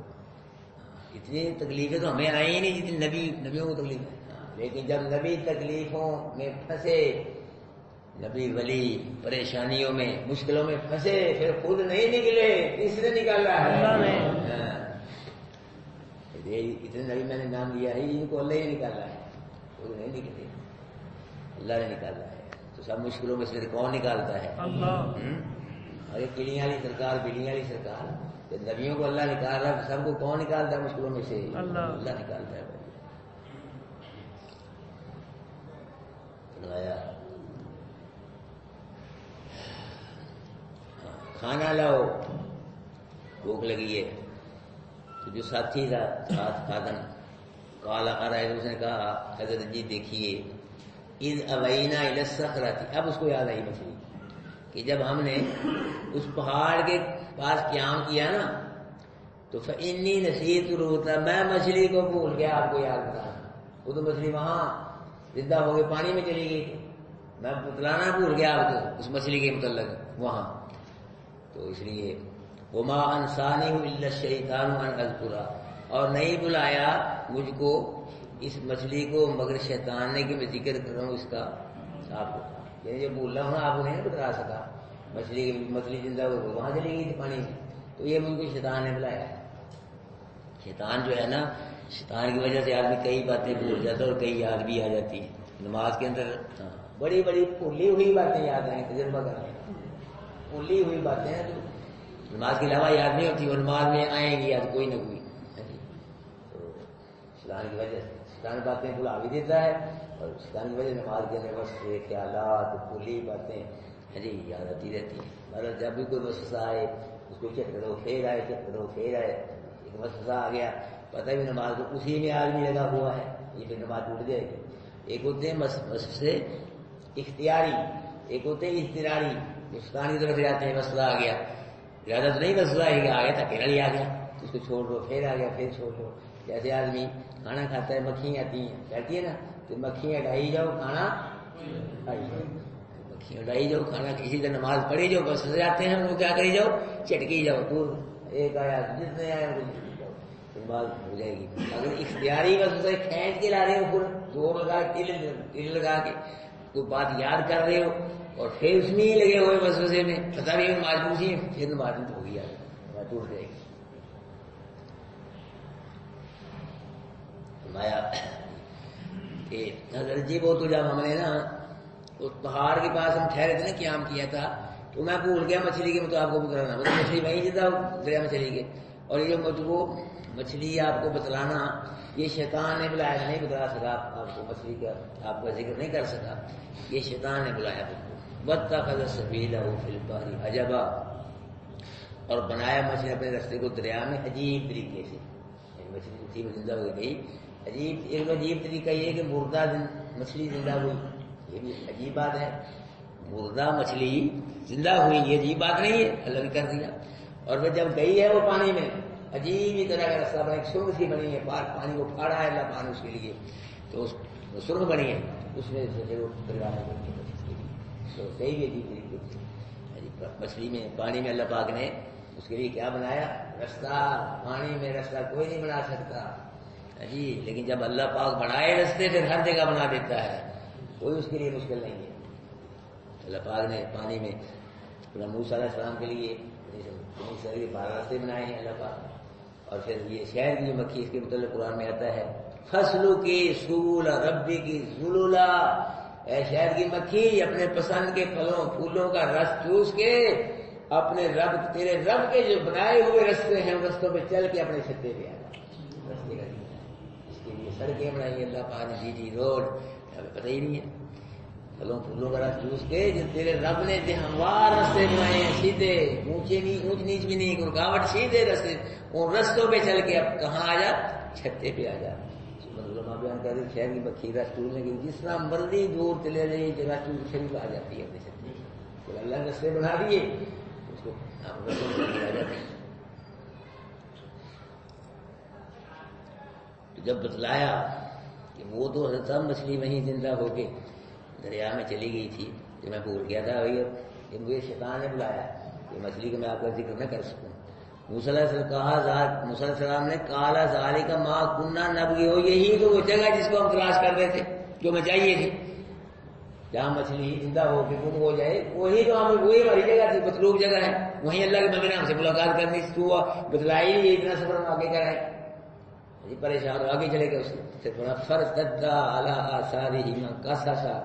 اتنی تکلیفیں تو ہمیں آئی ہی نہیں جتنی نبیوں کو تکلیف ہے، لیکن جب نبی تکلیفوں میں پھنسے، نبی ولی پریشانیوں میں مشکلوں میں پھنسے، پھر خود نہیں نکلے، کس نے نکالا ہے؟ اتنے نبی میں نے نام لیا ہے، ان کو اللہ ہی نکالا ہے، خود نہیں نکلے، اللہ نے نکالا ہے۔ تو سب مشکلوں میں سے کون نکالتا ہے؟ اللہ۔ ارے کلیاں والی سرکار، بلیاں والی سرکار، نبیوں کو اللہ نکال رہا ہے، سب کو کون نکالتا ہے مشکلوں میں سے؟ اللہ نکالتا ہے۔ کھانا لاؤ، بھوک لگی ہے، تو جو ساتھی تھا ساتھ کھادن کالا آ رہا ہے، اس نے کہا حضرت جی دیکھیے، اذ اوینا الی الصخرۃ، اب اس کو یاد آئی مچھلی کہ جب ہم نے اس پہاڑ کے پاس قیام کیا نا تو فإنی نسیت الحوت، میں مچھلی کو بھول گیا، آپ کو یاد بتانا، وہ تو مچھلی وہاں زندہ ہو کے پانی میں چلی گئی، میں بتلانا بھول گیا آپ کو اس مچھلی کے متعلق وہاں، تو اس لیے وما انسانی الا الشیطان ان اذکرہ، اور نہیں بلایا مجھ کو اس مچھلی کو مگر شیطان نے کہ میں ذکر کر رہا ہوں اس کا آپ کو، یعنی جو بول رہا ہوں آپ کو نہیں بتا سکا، مچھلی زندہ ہو وہاں چلی گئی تھی پانی میں، تو یہ مجھ کو شیطان نے بلایا۔ شیطان جو ہے نا، شیطان کی وجہ سے آدمی کئی باتیں بھول جاتا ہے اور کئی یاد بھی آ جاتی ہے، نماز کے اندر بڑی بڑی بھولی ہوئی باتیں یاد آئیں، تجربہ کریں، بھولی ہوئی باتیں ہیں جو نماز کے علاوہ یاد نہیں ہوتی، اور نماز میں آئیں گی یاد کوئی نہ کوئی، تو شیطان کی وجہ سے شیطان باتیں بلا بھی دیتا ہے، اور شیطان کی وجہ سے نماز کے اندر وسوسے خیالات کلی باتیں یاد آتی رہتی ہیں۔ مگر جب بھی کوئی وسوسہ آئے اس کو چٹ کرو پھر آئے، چٹ کرو پھر آئے، ایک وسوسہ آ گیا پتہ بھی نماز کو اسی میں آدمی لگا ہوا ہے، یہ پھر نماز ٹوٹ جائے گی۔ ایک ہوتے ہیں وسوسے اختیاری، ایک ہوتے ہیں اضطراری، شیطان کی طرف جاتے ہیں مسئلہ آ گیا، زیادہ تو نہیں مسئلہ آ گیا تھا اکیلا ہی آ گیا، اس کو چھوڑ دو پھر آ گیا پھر چھوڑ دو۔ جیسے آدمی کھانا کھاتا ہے مکھیاں آتی ہیں کہتی ہے نا کہ مکھیاں ڈائی جاؤ کھانا کھائی جاؤ، مکھیاں ڈائی جاؤ کھانا، کسی سے نماز پڑھی جاؤ بس جاتے ہیں وہ کیا کری جاؤ چٹکی جاؤ، تو ایک آیا جتنے آیا بات ہو جائے گی۔ اگر اختیاری بس کھینچ کے لا رہے ہو پورا زور لگا تل لگا کے کوئی بات یاد کر رہے ہو اور پھر اس میں ہی لگے ہوئے وسوسے میں پتا بھی نماز پوچھی پھر نماز تو ہو گیا ٹوٹ جائے گی۔ فرمایا کہ حضرت جی وہ تو جب ہم نے نا اس پہاڑ کے پاس ہم ٹھہرے تھے نا قیام کیا تھا تو میں بھول گیا مچھلی کے مطابق آپ کو بتلانا، مطلب مچھلی وہیں جدا دریا میں چلی گئی، اور یہ وہ مچھلی آپ کو بتلانا یہ شیطان نے بلایا، نہیں بتلا سکا آپ کو، مچھلی کا آپ کا ذکر نہیں کر سکا، یہ شیطان نے بلایا آپ کو۔ واتخذ سبیلہ فی البحر عجبا، اور بنایا مچھلی اپنے رستے کو دریا میں عجیب طریقے سے، مچھلی تھی وہ زندہ ہو گئی عجیب، ایک عجیب طریقہ یہ کہ مردہ مچھلی زندہ ہوئی، یہ بھی عجیب بات ہے، مردہ مچھلی زندہ ہوئی یہ عجیب بات نہیں ہے، اللہ نے کر دیا۔ اور وہ جب گئی ہے وہ پانی میں عجیب ہی طرح کا رستہ بنا، ایک سرخ سی بنی ہے، پانی کو پھاڑا ہے اللہ پانی اس کے لیے، تو سرخ بنی ہے اس میں سے وہ پریوار تو صحیح بھی عجیب طریقے سے مچھلی میں پانی میں اللہ پاک نے اس کے لیے کیا بنایا رستہ، پانی میں رستہ کوئی نہیں بنا سکتا جی، لیکن جب اللہ پاک بنائے رستے پھر ہر جگہ بنا دیتا ہے، کوئی اس کے لیے مشکل نہیں ہے۔ اللہ پاک نے پانی میں موسیٰ علیہ السلام کے لیے 12 راستے بنائے ہیں اللہ پاک، اور پھر یہ شہر کی جو مکھی اس کے متعلق قرآن میں آتا ہے فصلوں کی سول ربی کی ذلولا، اے شہر کی مکھی اپنے پسند کے پھلوں پھولوں کا رس چوس کے اپنے رب تیرے رب کے جو بنائے ہوئے رستے ہیں رستوں پہ چل کے اپنے چھتے پہ آ جا، رستے کا اس کے لیے سڑکیں بنائی اللہ پاک نے، جی روڈ ہمیں پتہ ہی نہیں ہے، پھلوں پھولوں کا رس چوس کے جو تیرے رب نے ہموار رستے بنائے ہیں سیدھے، اونچ نیچ بھی نہیں رکاوٹ، سیدھے رستے، ان رستوں پہ چل کے اب کہاں آ جا چھتے پہ آ جا۔ علماء بیان کر رہے شہر کی مکھی رس چولنے کی جس طرح مرضی دور چلے جائے جگہ چول شریف آ جاتی ہے اپنے چھتے پہ، اللہ نے رستے بنا دیے اس کو آ جاتے ہیں۔ تو جب بتلایا کہ وہ تو حضرت مچھلی وہیں زندہ ہو کے دریا میں چلی گئی تھی تو میں بھول گیا تھا بھائی اب مجھے شیطان نے بلایا کہ مچھلی کو میں آپ کا ذکر نہ کر سکوں۔ موسیٰ علیہ السلام نے کالا ذالک ما کننا نبغی، ہو یہی تو وہ جگہ جس کو ہم تلاش کر رہے تھے جو ہمیں چاہیے تھی، جہاں مچھلی زندہ ہو کے گم ہو جائے وہی تو ہمیں وہی ہماری جگہ تھی، مطلوب جگہ ہے، وہیں اللہ کے نبی نے ہم سے ملاقات کرنی تو بتلائی نہیں، اتنا سفر ہم آگے کرائے جی پریشان ہو آگے چلے گئے اس سے تھوڑا فرتدا علی آثارہما قصصا،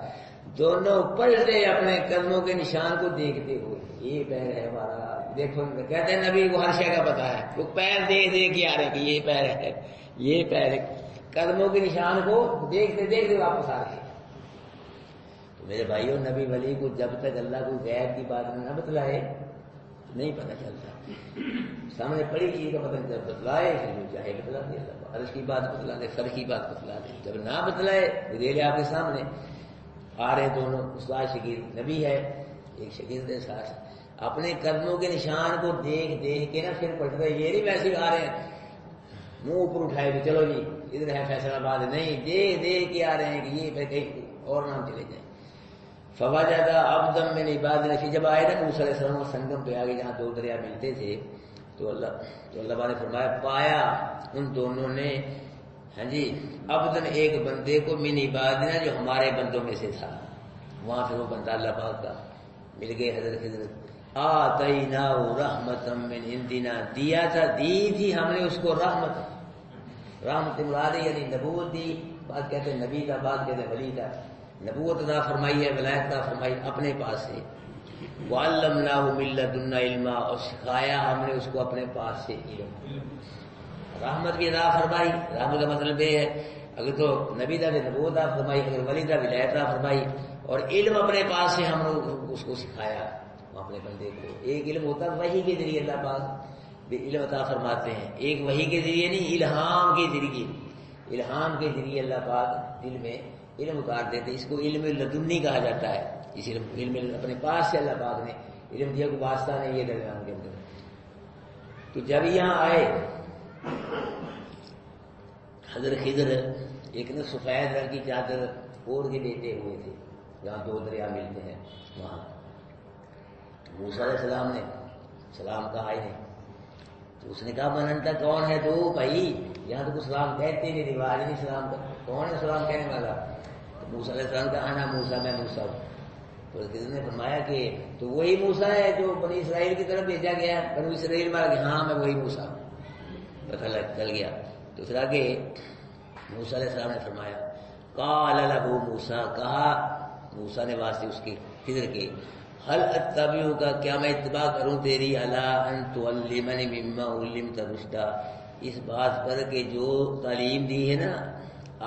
دونوں پلٹے اپنے قدموں کے نشان کو دیکھتے ہوئے، یہ پیر ہے ہمارا دیکھو، کہتے ہیں نبی کو ہر شے کا پتا ہے، وہ پیر دیکھ کے آ رہے کہ یہ پیر ہے یہ پیر ہے، قدموں کے نشان کو دیکھتے دیکھتے واپس آ رہے۔ تو میرے بھائیوں نبی ولی کو جب تک اللہ کو غیب کی بات نہ بتلائے نہیں پتہ چلتا، سامنے پڑی چیز کا پتہ جب بتلائے جو چاہے بتلا دے، عرش کی بات بتلا دے، فرض کی بات بتلا دے، جب نہ بتلائے ریلے آپ کے سامنے آ رہے دونوں، استاد شاگرد، نبی ہے ایک شاگرد ہے ساتھ، اپنے قدموں کے نشان کو دیکھ دیکھ کے نا پھر پلٹ رہے، یہ نہیں ویسے آ رہے ہیں منہ اوپر اٹھائے کہ چلو جی ادھر ہے فیصلہ آباد، نہیں دیکھ دیکھ کے آ رہے ہیں کہ یہ پھر کہیں اور نام چلے جائیں۔ فوجد عبدا من عبادنا، جب آئے نا موسیٰ علیہ السلام سنگم پہ آگے جہاں دو دریا ملتے تھے تو اللہ نے فرمایا پایا ان دونوں نے ہاں جی عبدن ایک بندے کو من عبادنا جو ہمارے بندوں میں سے تھا، وہاں پھر وہ بندہ اللہ پاک کا مل گئے حضرت آتیناہ رحمتا من عندنا، دیا تھا دی تھی ہم نے اس کو رحمت مراد یعنی نبوت دی، بات کہتے ہیں نبی تھا، بات کہتے ہیں ولی تھا، نبوت عطا فرمائی ہے، ولایت عطا فرمائی اپنے پاس سے، وعلمناہ من لدنا علما، اور سکھایا ہم نے اس کو اپنے پاس سے علم، رحمت بھی عطا فرمائی. رحمت کا مطلب یہ ہے اگر تو نبی دا بھی نبوت عطا فرمائی, اگر ولی دا ولایت عطا فرمائی, اور علم اپنے پاس سے ہم نے اس کو سکھایا اپنے بندے کو. ایک علم ہوتا ہے وحی کے ذریعے اللہ پاک بھی علم عطا فرماتے ہیں, ایک وحی کے ذریعے نہیں, الہام کے ذریعے. الہام کے ذریعے اللہ پاک دل میں علم اتار دیتے, اس کو علم لدنی کہا جاتا ہے. اس علم اپنے پاس سے اللہ پاک نے علم دیا, کو واسطہ نہیں یہ درمیان کے اندر. تو جب یہاں آئے حضرت خضر ایک نے سفید رنگ کی چادر اوڑھ کے لیٹے ہوئے تھے, جہاں دو دریا ملتے ہیں وہاں. موسیٰ علیہ السلام نے سلام کہا ہی نہیں, تو اس نے کہا من انت, کون ہے تو بھائی, یہاں تو کچھ سلام کہتے نہیں, رواج نہیں سلام کا, کون ہے سلام کہنے والا؟ تو موسیٰ علیہ السلام کا انا موسیٰ, میں موسیٰ ہوں. تو خضر نے فرمایا کہ تو وہی موسیٰ ہے جو بنی اسرائیل کی طرف بھیجا گیا, بنی اسرائیل والا, کہ ہاں میں وہی موسیٰ ہوں. پتہ چل گیا. تو پھر آگے موسیٰ علیہ السلام نے فرمایا قال له موسیٰ, کہا موسیٰ نے واسطے اس کے خضر کے, هل اتبعک, کیا میں اتباع کروں تیری, علی ان تعلمنی مما علمت رشدا, اس بات پر کہ جو تعلیم دی ہے نا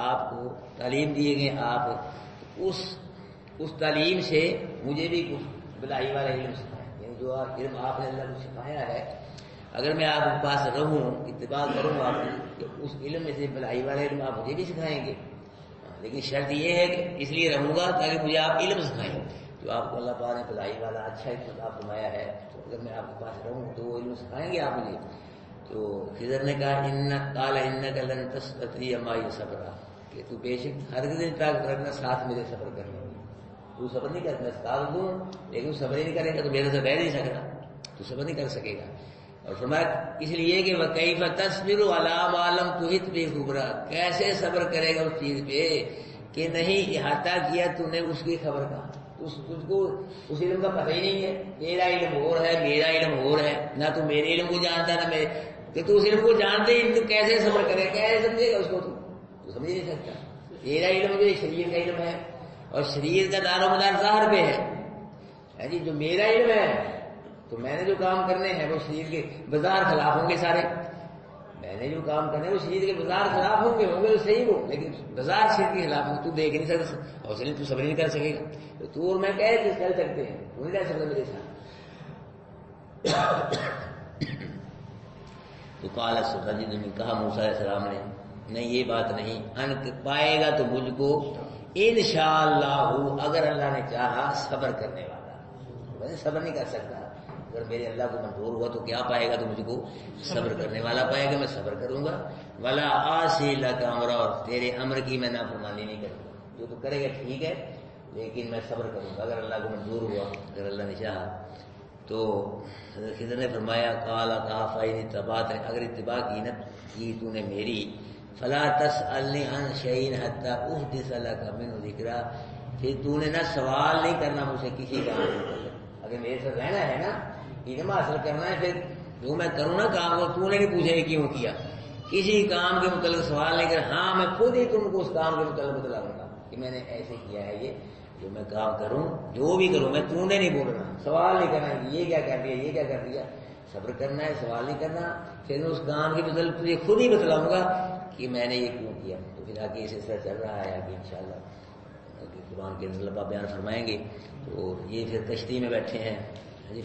آپ کو, تعلیم دیے گئے آپ, اس تعلیم سے مجھے بھی کچھ بلائی والا علم سکھائیں. یعنی جو علم آپ نے اللہ کو سکھایا ہے, اگر میں آپ کے پاس رہوں, اتباع کروں آپ کی, اس علم میں سے بلائی والا علم آپ مجھے بھی سکھائیں گے. لیکن شرط یہ ہے کہ اس لیے رہوں گا تاکہ مجھے آپ علم سکھائیں. جو آپ کو اللہ پاک نے بلائی والا اچھا علم آپ فرمایا ہے, تو اگر میں آپ کے پاس رہوں تو وہ علم سکھائیں گے آپ مجھے. تو خضر نے کہا قال انک لن تستطیع معی صبرا, کہ تو بے شک ہرگز طاقت رکھنا ساتھ میرے صبر کرنے میں. تو صبر نہیں کرنا, طاقت دوں لیکن صبر ہی نہیں کرے گا تو میرے سے رہ نہیں سکتا, تو صبر نہیں کر سکے گا. اور فرمایا اس لیے کہ وَكَيْفَ تَصْبِرُ عَلَىٰ مَا لَمْ تُحِطْ بِهِ خُبْرًا, کیسے صبر کرے گا اس چیز پہ کہ نہیں احاطہ کیا تو نے اس کی خبر کا, تجھ کو اس علم کا پتہ ہی نہیں ہے. میرا علم اور ہے, میرا علم اور ہے, نہ تو میرے علم کو جانتا نہ میرے, تو اس علم کو جانتے ہی تو کیسے صبر کرے گا, کیسے سمجھے گا اس کو, تو سمجھ نہیں سکتا. میرا علم جو شریعت کا علم ہے, اور شریعت کا دار و مدار ظاہر پہ ہے جی. جو میرا علم ہے تو میں نے جو کام کرنے ہیں وہ شریعت کے بازار خلاف ہوں گے سارے, میں نے جو کام کرنے ہیں وہ شریعت کے بازار خلاف ہوں گے تو صحیح ہو, لیکن بازار شریعت کے خلاف ہوں, تو دیکھ نہیں سکتا, اور اس لیے تو صبر نہیں کر سکے گا. تو اور میں کہہ چیز کر سکتے ہیں, وہ نہیں رہ سکتا میرے ساتھ. تو قال سبحان, کہا موسیٰ علیہ السلام نے نہیں یہ بات نہیں, ان پائے گا تو مجھ کو انشاءاللہ, اگر اللہ نے چاہا صبر کرنے والا. میں صبر نہیں کر سکتا, اگر میرے اللہ کو منظور ہوا تو کیا پائے گا, تو مجھ کو صبر کرنے والا پائے گا, میں صبر کروں گا. ولا آسی لک امرا, اور تیرے امر کی میں نافرمانی نہیں کروں گا. جو تو کرے گا ٹھیک ہے, لیکن میں صبر کروں گا اگر اللہ کو منظور ہوا, اگر اللہ نے چاہا. تو حضرت خضر نے فرمایا قال, کہا فإن اتبعتنی, اگر اتباع کی تو نے میری, فلا تسألنی عن شیء حتی احدث لک منہ ذکرا, پھر تو نے نہ سوال نہیں کرنا مجھ سے کسی کام کے متعلق. اگر میرے ساتھ رہنا ہے نا, علم حاصل کرنا ہے, پھر جو میں کروں نا کام کو, تو نے نہیں پوچھا یہ کیوں کیا, کسی کام کے متعلق سوال نہیں کر. ہاں میں خود ہی تم کو اس کام کے متعلق بتلاؤں گا کہ میں نے ایسے کیا ہے, یہ جو میں کام کروں جو بھی کروں میں, تو نے نہیں بولنا, سوال نہیں کرنا کہ یہ کیا کر دیا, یہ کیا کر دیا. صبر کرنا ہے, سوال نہیں کرنا. پھر میں اس کام کے متعلق تجھے خود ہی بتلاؤں گا کہ میں نے یہ کیوں کیا. تو پھر آگے اس طرح چل رہا ہے, آگے انشاءاللہ قرآن کے اندر اللہ بیان فرمائیں گے. تو یہ پھر کشتی میں بیٹھے ہیں جی,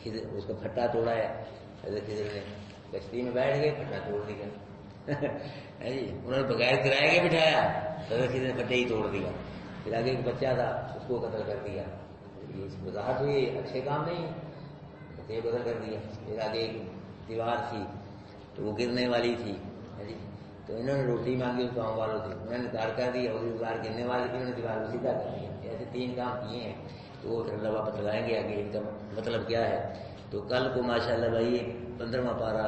پھر اس کا پھٹا توڑا ہے حضرت خضر نے, کشتی میں بیٹھ گئے, پھٹا توڑ دیا جی. انہوں نے بغیر کرائے کے بٹھایا, حضرت خضر نے پھٹے ہی توڑ دیا. پھر آگے ایک بچہ تھا, اس کو قتل کر دیا. یہ وضاحت ہوئی, اچھے کام نہیں ہے, بچے کو قتل کر دیا. پھر آگے ایک دیوار تھی تو وہ گرنے والی تھی جی, تو انہوں نے روٹی مانگی اس گاؤں والوں سے, انہوں نے انکار کر دیا, اور دیوار گرنے والی تھی, انہوں نے دیوار کو سیدھا کر دیا. ایسے 3 کام کیے ہیں. تو وہ پھر اللہ واپس لگائیں گے آگے ان کا مطلب کیا ہے. تو کل کو ماشاءاللہ بھائی 15واں پارہ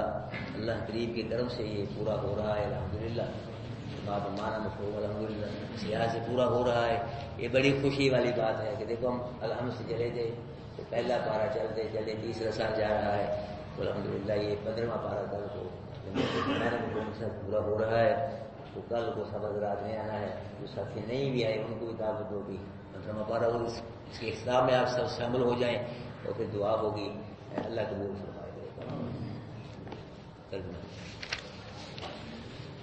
اللہ قریب کے کرم سے یہ پورا ہو رہا ہے الحمدللہ. بات مانا مفہوم الحمدللہ سیاح سے پورا ہو رہا ہے. یہ بڑی خوشی والی بات ہے کہ دیکھو ہم الحمد سے چلے تھے, تو پہلا پارہ چلتے چلے 30 سال جا رہا ہے, تو الحمدللہ یہ 15واں پارہ کل کو مانا مفہوم سے پورا ہو رہا ہے. تو کل کو سب حضرات میں آنا ہے, جو ساتھی نہیں بھی آئے ان کو بھی دعوت ہوگی. 15واں پارہ ہوگی, اس کے اختتام میں آپ سب شامل ہو جائیں, اور پھر دعا ہوگی. اللہ قبول فرمائے.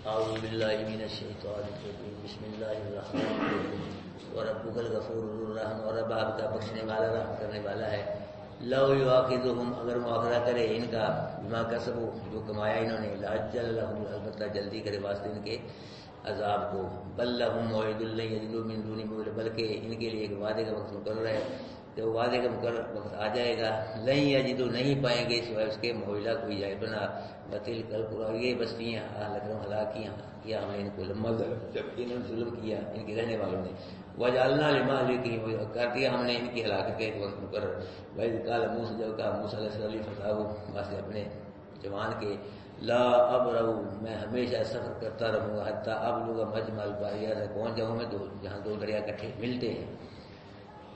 اعوذ باللہ من الشیطان الرجیم بسم اللہ الرحمن الرحیم وربک الغفور ذو الرحم، اور رب آپ کا بخشنے والا رحم کرنے والا ہے۔ لو یؤاخذہم، اگر مؤاخذہ کرے ان کا، بما کسبوا، جو کمایا انہوں نے، لعجل لہم، البتہ جلدی کرے واسطے ان کے عذاب کو، بل لہم موعد لن یجدوا من دونہ موئلا، بلکہ ان کے لیے ایک وعدے کا وقت مقرر ہے، تو وعدے کا مقرر وقت آ جائے گا، لن یجدوا، نہیں پائیں گے سوائے اس کے، موئلا، کوئی جائے بنا، وتلک القریٰ، یہ بستیاں اہلکہم، ہلاک کیا ہم نے ان کو، لما جب انہوں نے ظلم کیا ان کے رہنے والوں نے، وجعلنا لمہلکہم، کر دیا ہم نے ان کی ہلاکت کا ایک وقت مقرر، وإذ قال موسیٰ، جب کہا موسیٰ علیہ السلام لفتاہ، واسطے اپنے جوان کے، لا ابرؤ، میں ہمیشہ سفر کرتا رہوں گا، حتیٰ ابلغ مجمع البحرین، تک پہنچ جاؤں میں جہاں دو دریا اکٹھے ملتے ہیں،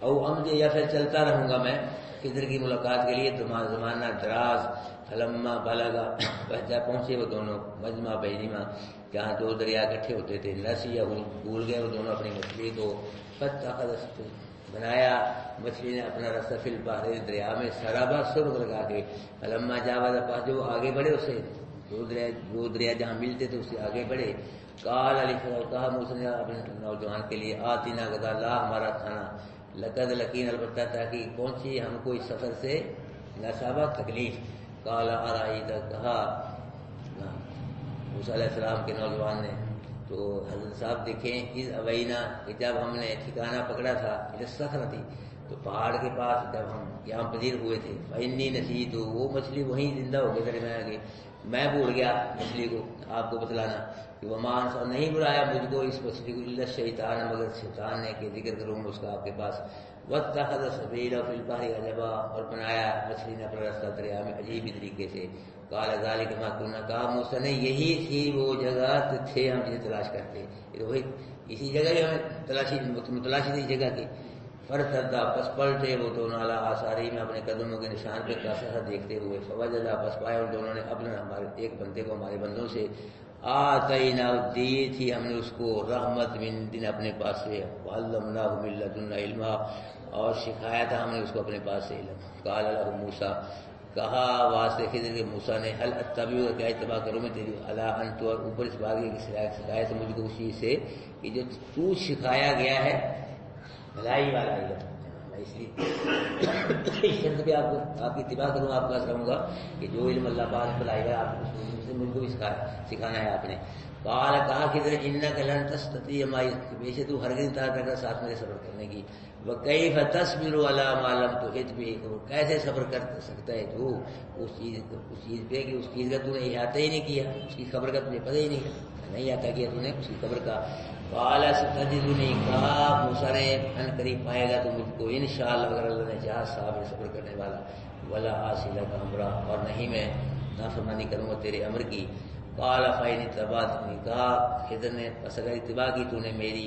او امضی، یا پھر چلتا رہوں گا میں خضر کی ملاقات کے لیے، تمہارا زمانہ دراز، فلما بلغا، جب پہنچے وہ دونوں مجمع بینہما، جہاں دو دریا اکٹھے ہوتے تھے، نسیہ، بھول گئے وہ دونوں اپنی مچھلی کو، فاتخذ، بنایا مچھلی نے اپنا رستہ فی البحر، دریا میں، سرابا، سرب لگا کے، فلما جاوز، پاس جو آگے بڑھے اسے، دو دریا جہاں ملتے تھے اس سے آگے بڑھے، قال لفتاہ، کہا موسیٰ نے اپنے نوجوان کے لیے، آتنا غدا، لا ہمارا کھانا، لقد لقین، البتہ تاکہ پہنچی ہم کو اس سفر سے نصابہ، تکلیف، قال ارائیت، کہا موسیٰ علیہ السلام کے نوجوان نے، تو حضرت صاحب دیکھیں، اذ اوینا، کہ جب ہم نے ٹھکانہ پکڑا تھا، الصخرۃ، تو پہاڑ کے پاس جب ہم قیام پذیر ہوئے تھے، فإنی نسیت، وہ مچھلی وہیں زندہ ہو گئی درمیان کے، میں بھول گیا مچھلی کو آپ کو بتلانا، کہ وما انسا، نہیں بلایا مجھ کو اس مچھلی کو، الا الشیطان، مگر شیطان نے، کہ ذکر کروں اس کا آپ کے پاس، واتخذ سبیلہ فی البحر عجبا، اور بنایا مچھلی نے اپنا راستہ دریا میں عجیب طریقے سے، قال ذلک ما کنا، کہا موسیٰ نے یہی تھی وہ جگہ تھے ہم جسے تلاش کرتے، وہی اسی جگہ ہی ہمیں تلاشی تھی جگہ کی، فرتدا، پس پلٹے وہ دونوں، علی آثاری، میں اپنے قدموں کے نشان پہ قصص دیکھتے ہوئے، فوجدا، پس پایا ان دونوں نے اپنا، ہمارے ایک بندے کو ہمارے بندوں سے، آتینا، دی تھی ہم نے اس کو، رحمت من دن، اپنے پاس سے، وعلمناہ من لدنا علما، اور سکھایا تھا ہم نے اس کو اپنے پاس سے علم، قال لہ موسیٰ، کہا واسطے خضر کے موسیٰ نے، حل اتبعک، کیا اتباع کروں میں تیری، علی ان، تو اوپر اس بات کی سکھایا تو مجھ کو اسی سے، کہ جو تو سکھایا گیا ہے بھلائی والا علم، میں اس لیے اس شرط پہ آپ کی اتباع کروں، آپ کا رہوں گا کہ جو علم اللہ پاک بھلائی ہے، آپ سے مجھ کو بھی سکھانا ہے آپ نے، قال، کہا خضر، انک لن تستطیع معی، بے شک تو ہرگز طاقت رکھتا ساتھ میرے صبر کرنے کی، وکیف تصبر علی ما لم تحط بہ، کیسے صبر کر سکتا ہے تو اس چیز پہ کہ اس چیز کا تو نے احاطہ ہی نہیں کیا، اس کی خبر کا تجھے پتہ ہی نہیں احاطہ کیا تو نے اس کی خبر کا، قال ستجدنی، کہا موسیٰ نے، ان قریب پائے گا تو مجھ کو انشاءاللہ، اگر اللہ نے چاہا، صابر، صبر کرنے والا، ولا عاصی لک امرا، اور نہیں میں نافرمانی کروں گا تیرے امر کی، قال فإن اتبعتنی، کہا خضر نے، پس اگر اتباع کی تو نے میری،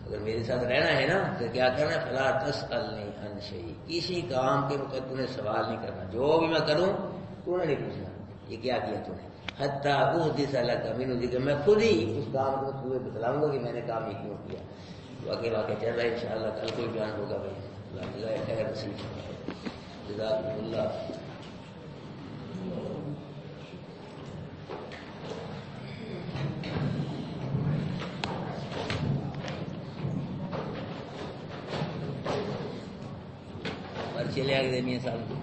اگر میرے ساتھ رہنا ہے نا تو کیا کرنا ہے، فلا تسألنی عن شیء، کسی کام کے متعلق تو نے سوال نہیں کرنا، جو بھی میں کروں تو نے نہیں پوچھنا یہ کیا کیا تو نے، حتی احدث لک منہ ذکر، میں خود ہی اس کام کو تمہیں بتلاؤں گا کہ میں نے کام یہ کیوں کیا، واقع چل رہا ہے، انشاءاللہ کل کوئی بیان ہوگا بھائی، اللہ جزائے خیر نصیب، جزاکم اللہ۔ چلے آگے میاں صاحب